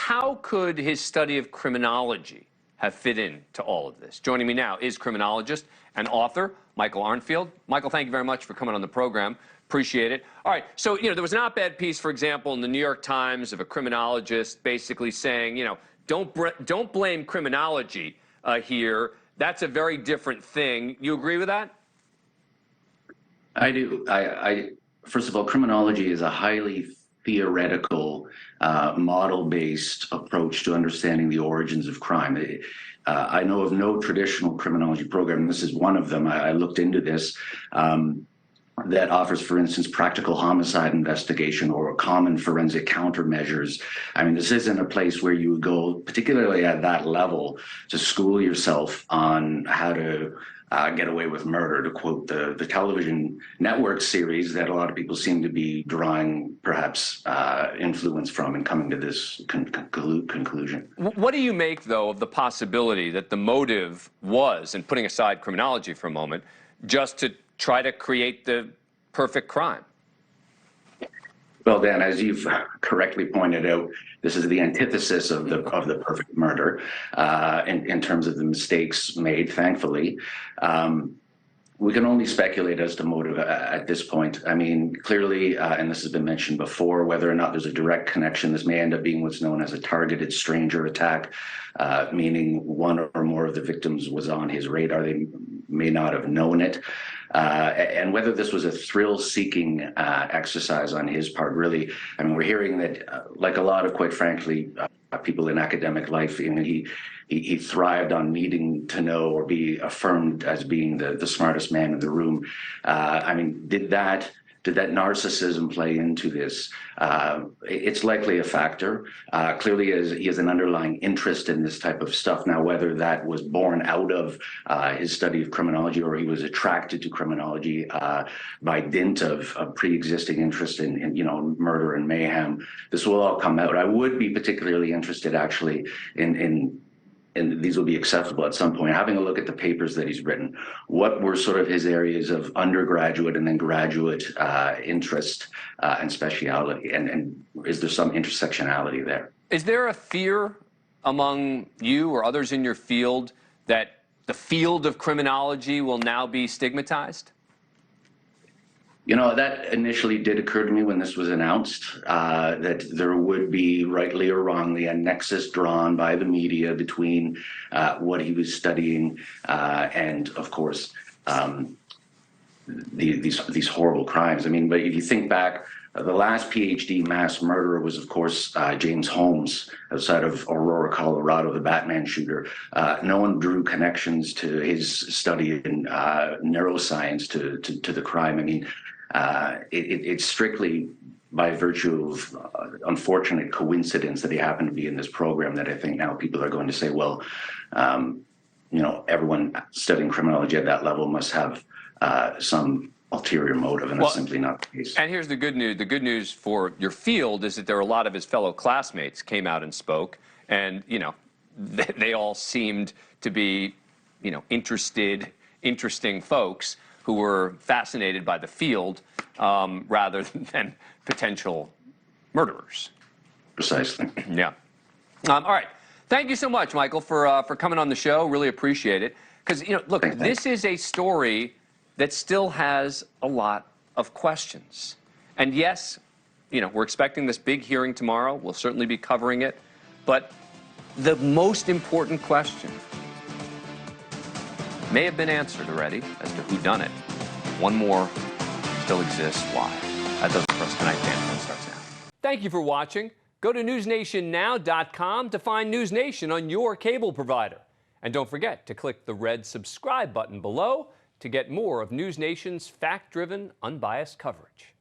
how could his study of criminology have fit into all of this? Joining me now is criminologist and author Michael Arnfield. Michael, thank you very much for coming on the program. Appreciate it. All right, so, there was an op-ed piece, for example, in the New York Times of a criminologist basically saying, don't blame criminology here. That's a very different thing. You agree with that? I do. First of all, criminology is a highly theoretical, model-based approach to understanding the origins of crime. I know of no traditional criminology program, and this is one of them. I looked into this, that offers, for instance, practical homicide investigation or common forensic countermeasures. I mean, this isn't a place where you would go, particularly at that level, to school yourself on how to get away with murder, to quote the television network series that a lot of people seem to be drawing perhaps influence from and coming to this conclusion. What do you make, though, of the possibility that the motive was, and putting aside criminology for a moment, just to try to create the perfect crime? Well, Dan, as you've correctly pointed out, this is the antithesis of the perfect murder in terms of the mistakes made, thankfully. We can only speculate as to motive at this point. I mean, clearly, and this has been mentioned before, whether or not there's a direct connection, this may end up being what's known as a targeted stranger attack, meaning one or more of the victims was on his radar. They may not have known it. And whether this was a thrill-seeking exercise on his part, really, I mean, we're hearing that, like a lot of, quite frankly, people in academic life, he thrived on needing to know or be affirmed as being the smartest man in the room. I mean, did that narcissism play into this? It's likely a factor. Clearly, he has an underlying interest in this type of stuff. Now, whether that was born out of his study of criminology or he was attracted to criminology by dint of pre-existing interest in murder and mayhem, this will all come out. I would be particularly interested, actually, and these will be accessible at some point, having a look at the papers that he's written. What were sort of his areas of undergraduate and then graduate interest and speciality? And is there some intersectionality there? Is there a fear among you or others in your field that the field of criminology will now be stigmatized? That initially did occur to me when this was announced, that there would be, rightly or wrongly, a nexus drawn by the media between what he was studying and, of course, these horrible crimes. I mean, but if you think back, the last PhD mass murderer was, of course, James Holmes, outside of Aurora, Colorado, the Batman shooter. No one drew connections to his study in neuroscience to the crime. I mean, it's strictly by virtue of unfortunate coincidence that he happened to be in this program that I think now people are going to say, well, everyone studying criminology at that level must have some ulterior motive, and that's simply not the case. And here's the good news. The good news for your field is that there are a lot of his fellow classmates came out and spoke, and, they all seemed to be, interesting folks who were fascinated by the field rather than potential murderers. Precisely. Yeah. All right. Thank you so much, Michael, for coming on the show. Really appreciate it. Because, look, this is a story that still has a lot of questions. And yes, we're expecting this big hearing tomorrow. We'll certainly be covering it. But the most important question may have been answered already as to who done it. One more still exists. Why? That does it for us tonight. Dan starts now. Thank you for watching. Go to newsnationnow.com to find News Nation on your cable provider. And don't forget to click the red subscribe button below to get more of News Nation's fact-driven, unbiased coverage.